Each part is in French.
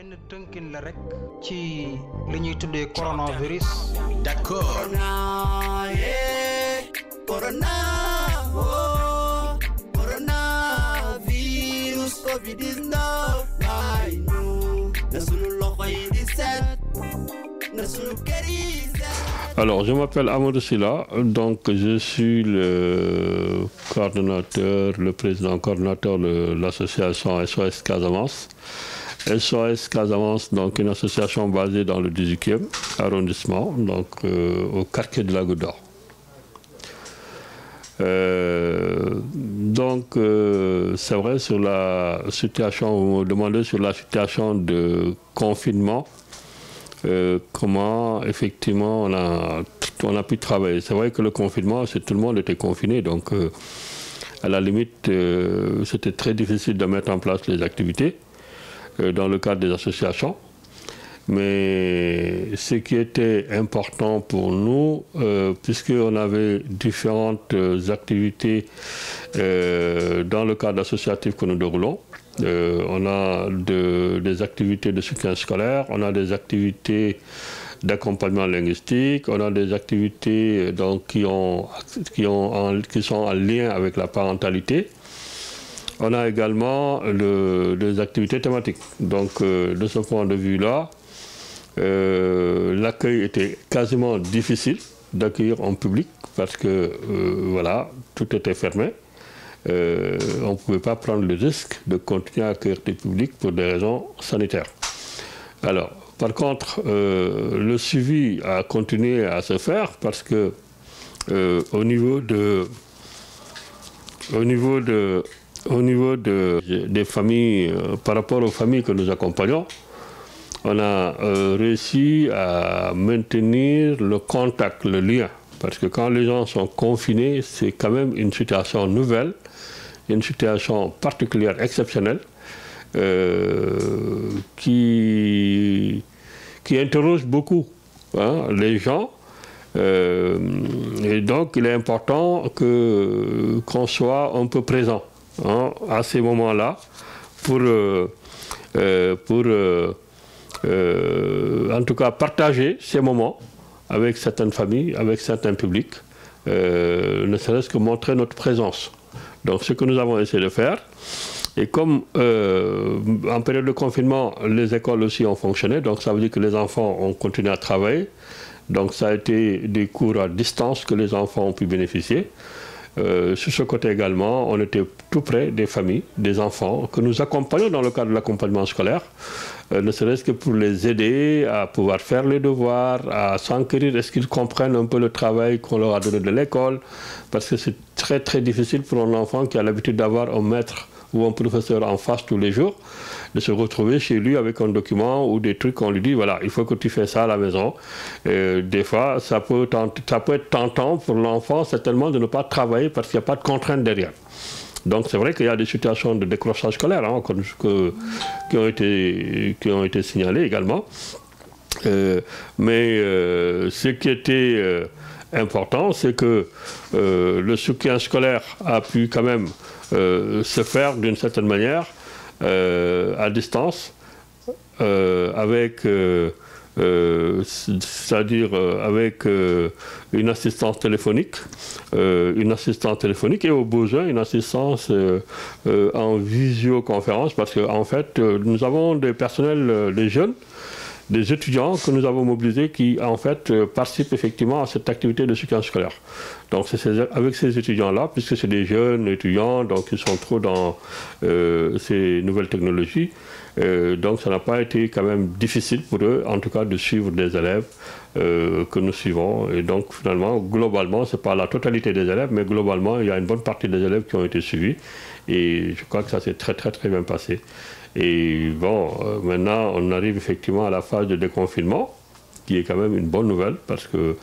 benn tënkin la rek ci li ñuy tuddee coronavirus. D'accord. Corona, oh, coronavirus, COVID-19. Ay, no, nasulu loxo yi di set, nasulu kër yi set. Alors, je m'appelle Amadou Sylla, donc je suis le coordonnateur, le président coordonnateur de l'association SOS Casamance. SOS Casamance, donc une association basée dans le 18e arrondissement, donc au quartier de la Goutte d'Or. C'est vrai, sur la situation, vous me demandez sur la situation de confinement, comment effectivement on a pu travailler. C'est vrai que le confinement, tout le monde était confiné, donc à la limite, c'était très difficile de mettre en place les activités dans le cadre des associations. Mais ce qui était important pour nous, puisqu'on avait différentes activités dans le cadre associatif que nous déroulons, on a des activités de soutien scolaire, on a des activités d'accompagnement linguistique, on a des activités donc, qui sont en lien avec la parentalité. On a également des activités thématiques. Donc de ce point de vue-là, l'accueil était quasiment difficile d'accueillir en public parce que voilà, tout était fermé. On ne pouvait pas prendre le risque de continuer à accueillir des publics pour des raisons sanitaires. Alors, par contre, le suivi a continué à se faire parce que au niveau des familles, par rapport aux familles que nous accompagnons, on a réussi à maintenir le contact, le lien. Parce que quand les gens sont confinés, c'est quand même une situation nouvelle, une situation particulière, exceptionnelle, qui interroge beaucoup les gens. Et donc, il est important qu'on soit un peu présent à ces moments-là pour en tout cas partager ces moments avec certaines familles, avec certains publics, ne serait-ce que montrer notre présence. Donc ce que nous avons essayé de faire, et comme en période de confinement, les écoles aussi ont fonctionné, donc ça veut dire que les enfants ont continué à travailler, donc ça a été des cours à distance que les enfants ont pu bénéficier. Sur ce côté également, on était tout près des familles, des enfants, que nous accompagnons dans le cadre de l'accompagnement scolaire, ne serait-ce que pour les aider à pouvoir faire les devoirs, à s'enquérir, est-ce qu'ils comprennent un peu le travail qu'on leur a donné de l'école, parce que c'est très très difficile pour un enfant qui a l'habitude d'avoir un maître ou un professeur en face tous les jours, de se retrouver chez lui avec un document ou des trucs qu'on lui dit, voilà, il faut que tu fasses ça à la maison. Des fois, ça peut être tentant pour l'enfant, certainement, de ne pas travailler parce qu'il n'y a pas de contrainte derrière. Donc c'est vrai qu'il y a des situations de décrochage scolaire qui ont été signalées également. Mais ce qui était important, c'est que le soutien scolaire a pu quand même se faire d'une certaine manière à distance, avec avec une assistance téléphonique et au besoin une assistance en visioconférence, parce qu'en fait nous avons des personnels, des jeunes, des étudiants que nous avons mobilisés qui en fait participent effectivement à cette activité de soutien scolaire. Donc c'est avec ces étudiants-là, puisque c'est des jeunes étudiants, donc ils sont trop dans ces nouvelles technologies, donc ça n'a pas été quand même difficile pour eux, en tout cas, de suivre des élèves que nous suivons. Et donc finalement, globalement, ce n'est pas la totalité des élèves, mais globalement, il y a une bonne partie des élèves qui ont été suivis. Et je crois que ça s'est très très très bien passé. Et bon, maintenant, on arrive effectivement à la phase de déconfinement, qui est quand même une bonne nouvelle, parce que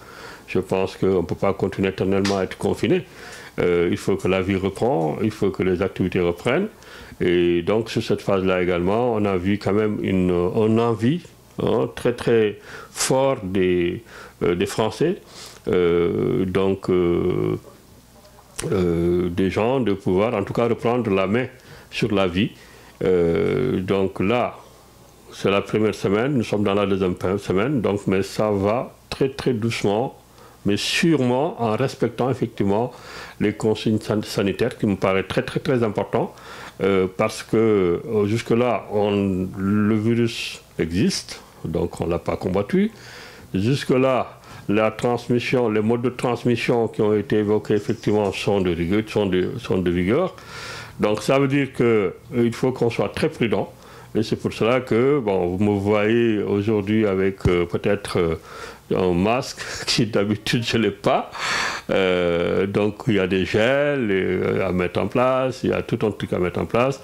je pense qu'on ne peut pas continuer éternellement à être confiné. Il faut que la vie reprenne, il faut que les activités reprennent. Et donc, sur cette phase-là également, on a vu quand même une envie très très forte des Français, des gens de pouvoir en tout cas reprendre la main sur la vie. Donc là, c'est la première semaine, nous sommes dans la deuxième semaine, donc, mais ça va très très doucement, mais sûrement en respectant effectivement les consignes sanitaires qui me paraissent très très très importants, parce que jusque-là, le virus existe, donc on ne l'a pas combattu. Jusque-là, la transmission, les modes de transmission qui ont été évoqués effectivement sont de vigueur. Donc ça veut dire qu'il faut qu'on soit très prudent. Et c'est pour cela que, bon, vous me voyez aujourd'hui avec peut-être un masque qui d'habitude je ne l'ai pas. Donc il y a des gels à mettre en place, il y a tout un truc à mettre en place.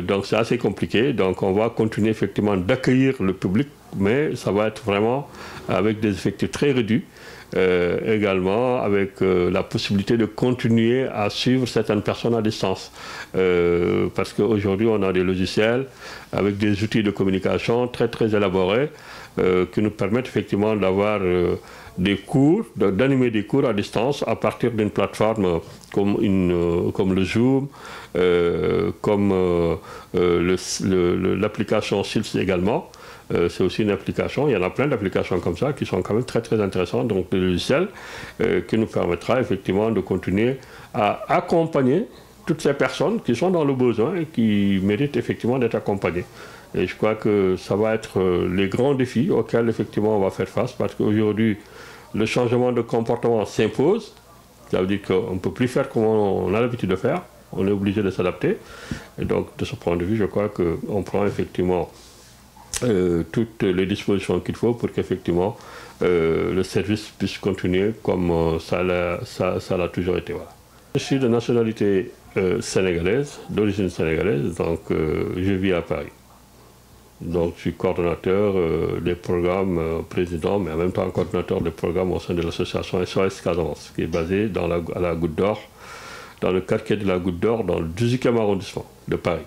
Donc c'est assez compliqué. Donc on va continuer effectivement d'accueillir le public, mais ça va être vraiment avec des effectifs très réduits. Également avec la possibilité de continuer à suivre certaines personnes à distance. Parce qu'aujourd'hui, on a des logiciels avec des outils de communication très très élaborés qui nous permettent effectivement d'avoir des cours, d'animer des cours à distance à partir d'une plateforme comme le Zoom, comme l'application SILS également. C'est aussi une application, il y en a plein d'applications comme ça qui sont quand même très très intéressantes, donc des logiciels qui nous permettra effectivement de continuer à accompagner toutes ces personnes qui sont dans le besoin et qui méritent effectivement d'être accompagnées. Et je crois que ça va être les grands défis auxquels effectivement on va faire face, parce qu'aujourd'hui le changement de comportement s'impose. Ça veut dire qu'on ne peut plus faire comme on a l'habitude de faire, on est obligé de s'adapter. Et donc de ce point de vue, je crois qu'on prend effectivement toutes les dispositions qu'il faut pour qu'effectivement le service puisse continuer comme ça l'a toujours été. Voilà. Je suis de nationalité sénégalaise, d'origine sénégalaise, donc je vis à Paris. Donc je suis coordonnateur des programmes, président, mais en même temps coordonnateur des programmes au sein de l'association SOS Casamance, qui est basée à la Goutte d'Or, dans le quartier de la Goutte d'Or, dans le 18e arrondissement de Paris.